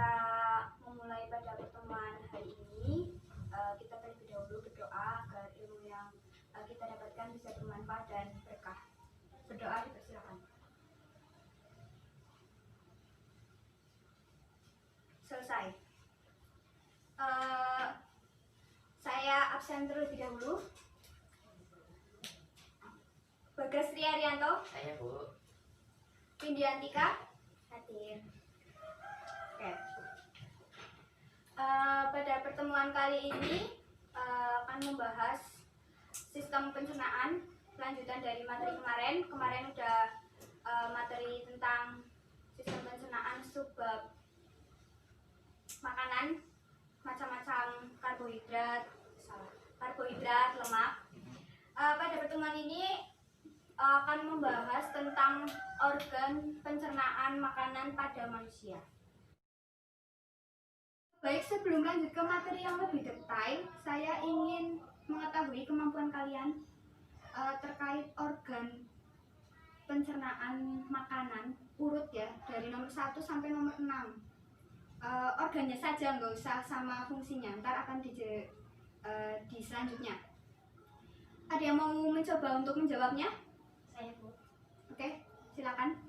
kita memulai pada pertemuan hari ini, kita terlebih dahulu berdoa agar ilmu yang kita dapatkan bisa bermanfaat dan berkah. Berdoa, dipersilakan. Selesai. Saya absen terlebih dahulu. Bagas Triarianto. Saya, Bu. Windiantika. Hadir. Oke. Pada pertemuan kali ini akan membahas sistem pencernaan, lanjutan dari materi kemarin. Kemarin udah materi tentang sistem pencernaan subbab makanan, macam-macam karbohidrat, lemak. Pada pertemuan ini akan membahas tentang organ pencernaan makanan pada manusia. Baik, sebelum lanjut ke materi yang lebih detail, saya ingin mengetahui kemampuan kalian terkait organ pencernaan makanan, urut ya, dari nomor 1 sampai nomor 6. Organnya saja, nggak usah sama fungsinya, ntar akan di selanjutnya. Ada yang mau mencoba untuk menjawabnya? Saya, Bu. Oke, silakan.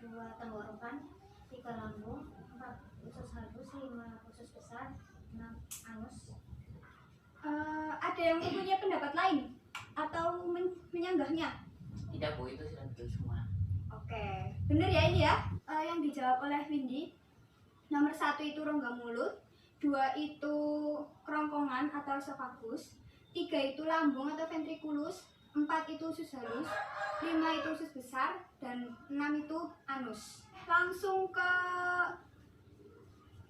2 tenggorokan, 3 lambung, 4 usus halus, 5 usus besar, 6 anus. Ada yang mempunyai pendapat lain atau menyanggahnya? Tidak, Bu, itu sudah betul semua. Oke, bener ya ini ya, yang dijawab oleh Windy. Nomor 1 itu rongga mulut, 2 itu kerongkongan atau esophagus, 3 itu lambung atau ventriculus, 4 itu usus halus, 5 itu usus besar, dan 6 itu anus. Langsung ke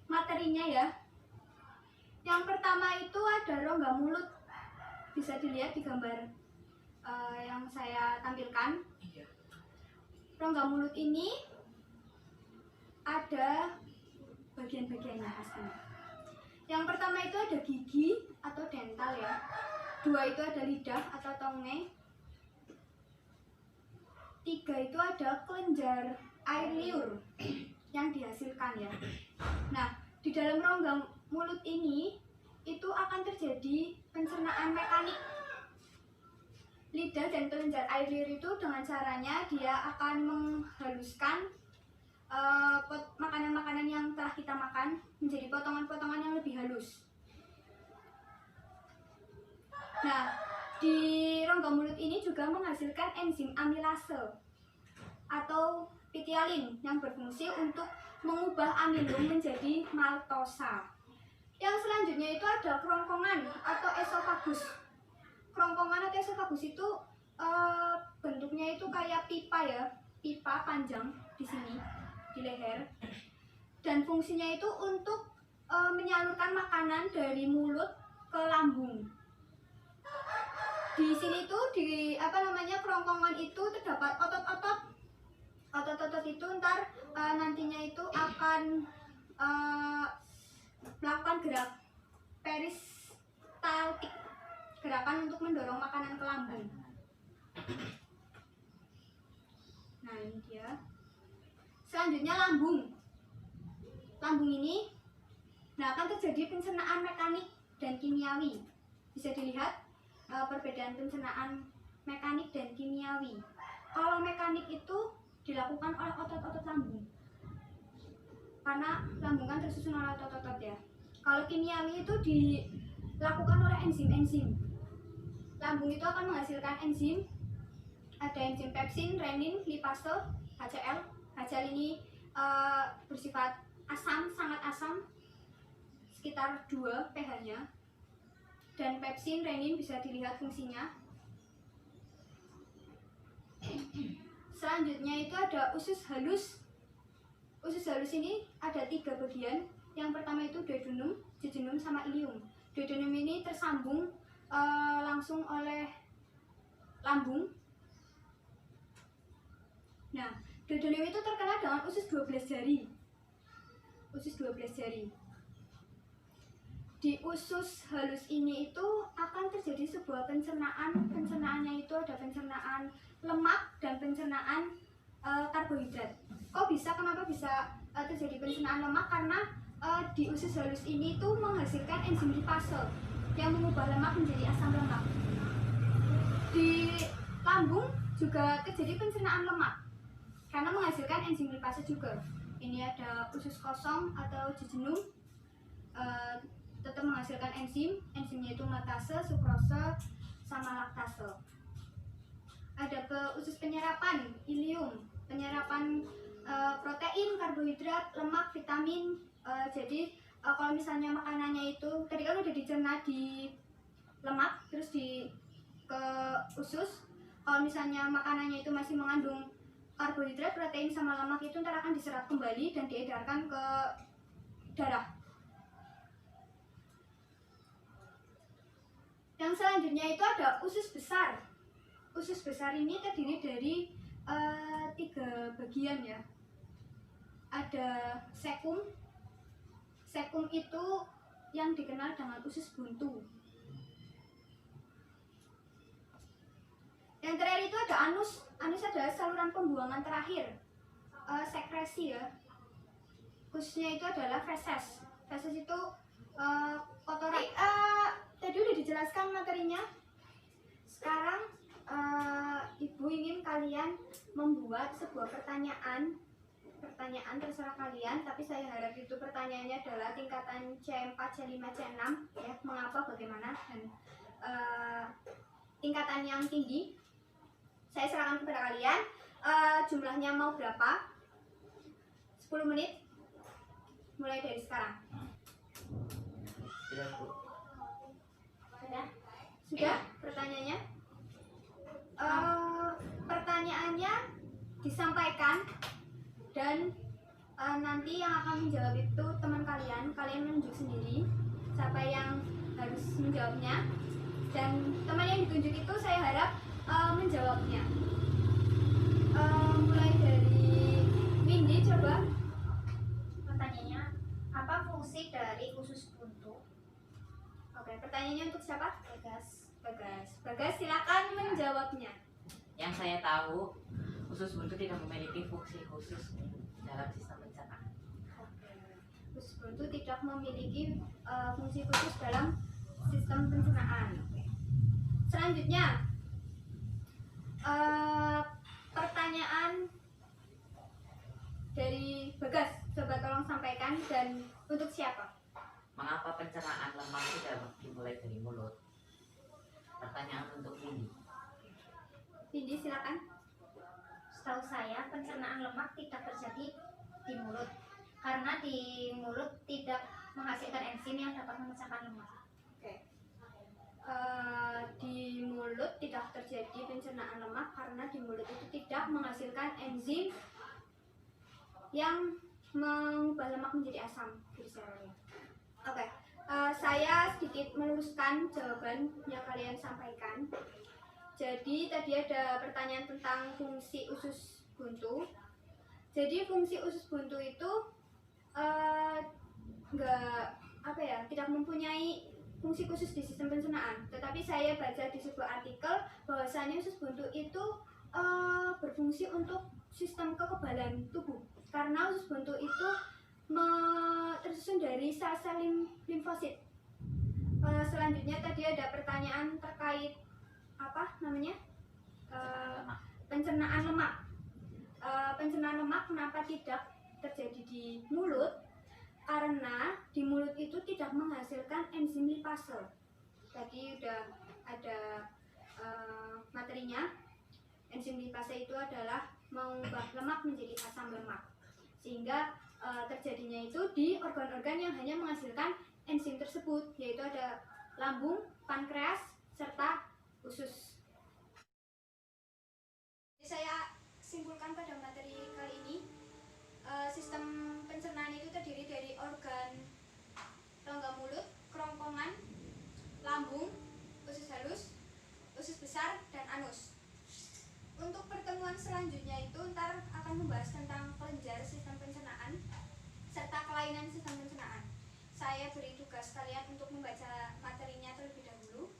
materinya ya. Yang pertama itu ada rongga mulut. Bisa dilihat di gambar yang saya tampilkan. Rongga mulut ini ada bagian-bagiannya pastinya. Yang pertama itu ada gigi atau dental ya. 2 itu ada lidah atau tonge. 3 itu ada kelenjar air liur yang dihasilkan ya. Nah, di dalam rongga mulut ini itu akan terjadi pencernaan mekanik. Lidah dan kelenjar air liur itu dengan caranya dia akan menghaluskan makanan-makanan yang telah kita makan menjadi potongan-potongan yang lebih halus. Nah, di rongga mulut ini juga menghasilkan enzim amilase atau pitialin yang berfungsi untuk mengubah amilum menjadi maltosa. Yang selanjutnya itu ada kerongkongan atau esophagus. Kerongkongan atau esophagus itu bentuknya itu kayak pipa ya, pipa panjang di sini di leher. Dan fungsinya itu untuk menyalurkan makanan dari mulut ke lambung. Di sini tuh kerongkongan itu terdapat otot-otot. Otot-otot itu ntar nantinya itu akan melakukan gerak peristaltik, gerakan untuk mendorong makanan ke lambung. Nah, ini dia. Selanjutnya lambung. Lambung ini akan terjadi pencernaan mekanik dan kimiawi. Bisa dilihat perbedaan pencernaan mekanik dan kimiawi. Kalau mekanik itu dilakukan oleh otot-otot lambung, karena lambung kan tersusun oleh otot-otot ya. Kalau kimiawi itu dilakukan oleh enzim-enzim. Lambung itu akan menghasilkan enzim. Ada enzim pepsin, renin, lipase, HCl. HCl ini bersifat asam, sangat asam, sekitar 2 pH-nya. Dan pepsin, renin bisa dilihat fungsinya. Selanjutnya itu ada usus halus. Usus halus ini ada 3 bagian. Yang pertama itu duodenum, jejunum, sama ilium. Duodenum ini tersambung langsung oleh lambung. Nah, duodenum itu terkenal dengan usus 12 jari. Usus 12 jari. Di usus halus ini itu akan terjadi sebuah pencernaan. Pencernaannya itu ada pencernaan lemak dan pencernaan karbohidrat. Kenapa bisa terjadi pencernaan lemak? Karena di usus halus ini tuh menghasilkan enzim lipase yang mengubah lemak menjadi asam lemak. Di lambung juga terjadi pencernaan lemak karena menghasilkan enzim lipase juga. Ini ada usus kosong atau jejunum, tetap menghasilkan enzimnya itu latase, sukrose, sama laktase. Ada ke usus penyerapan, ilium, penyerapan protein, karbohidrat, lemak, vitamin. Jadi kalau misalnya makanannya itu tadi kan udah dicerna di lemak, terus ke usus. Kalau misalnya makanannya itu masih mengandung karbohidrat, protein, sama lemak, itu ntar akan diserap kembali dan diedarkan ke darah. Yang selanjutnya itu ada usus besar. Usus besar ini terdiri dari 3 bagian ya. Ada sekum. Sekum itu yang dikenal dengan usus buntu. Yang terakhir itu ada anus. Anus adalah saluran pembuangan terakhir, sekresi ya. Khususnya itu adalah feses. Feses itu kotoran. Tadi udah dijelaskan materinya. Sekarang ibu ingin kalian membuat sebuah pertanyaan terserah kalian, tapi saya harap itu pertanyaannya adalah tingkatan C4, C5, C6 ya, mengapa, bagaimana, dan tingkatan yang tinggi. Saya serahkan kepada kalian. Jumlahnya mau berapa? 10 menit mulai dari sekarang. Sudah, Bu. Sudah pertanyaannya? Pertanyaannya disampaikan dan nanti yang akan menjawab itu teman kalian. Kalian menunjuk sendiri siapa yang harus menjawabnya, dan teman yang ditunjuk itu saya harap menjawabnya. Mulai dari Windy, coba. Pertanyaannya, apa fungsi dari usus buntu? Oke, pertanyaannya untuk siapa? Bagas. Bagas, silakan menjawabnya. Yang saya tahu, usus buntu tidak memiliki fungsi khusus dalam sistem pencernaan. Usus buntu tidak memiliki fungsi khusus dalam sistem pencernaan. Selanjutnya, pertanyaan dari Bagas, coba tolong sampaikan, dan untuk siapa? Mengapa pencernaan lemak tidak dimulai dari mulut? Pertanyaan untuk Windy. Windy, silakan. Setahu saya pencernaan lemak tidak terjadi di mulut karena di mulut tidak menghasilkan enzim yang dapat memecahkan lemak. Oke. Di mulut tidak terjadi pencernaan lemak karena di mulut itu tidak menghasilkan enzim yang mengubah lemak menjadi asam gliserol. Oke. Saya sedikit meluruskan jawaban yang kalian sampaikan. Jadi tadi ada pertanyaan tentang fungsi usus buntu. Jadi fungsi usus buntu itu tidak mempunyai fungsi khusus di sistem pencernaan. Tetapi saya baca di sebuah artikel bahwasanya usus buntu itu berfungsi untuk sistem kekebalan tubuh. Karena usus buntu itu tersusun dari sel-sel limfosit. Selanjutnya tadi ada pertanyaan terkait pencernaan lemak. Pencernaan lemak kenapa tidak terjadi di mulut? Karena di mulut itu tidak menghasilkan enzim lipase. Tadi udah ada materinya. Enzim lipase itu adalah mengubah lemak menjadi asam lemak, sehingga terjadinya itu di organ-organ yang hanya menghasilkan enzim tersebut, yaitu ada lambung, pankreas, serta usus. Jadi saya simpulkan pada materi kali ini, sistem pencernaan itu terdiri dari organ rongga mulut, kerongkongan, lambung, usus halus, usus besar, dan anus. Untuk pertemuan selanjutnya itu ntar akan membahas tentang kelenjar sistem pencernaan serta kelainan sistem pencernaan. Saya beri tugas kalian untuk membaca materinya terlebih dahulu.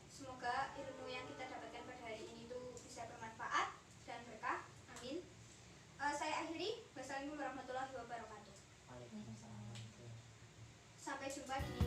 Semoga ilmu yang kita dapatkan pada hari ini itu bisa bermanfaat dan berkah. Amin. Saya akhiri. Wassalamualaikum warahmatullahi wabarakatuh. Sampai jumpa di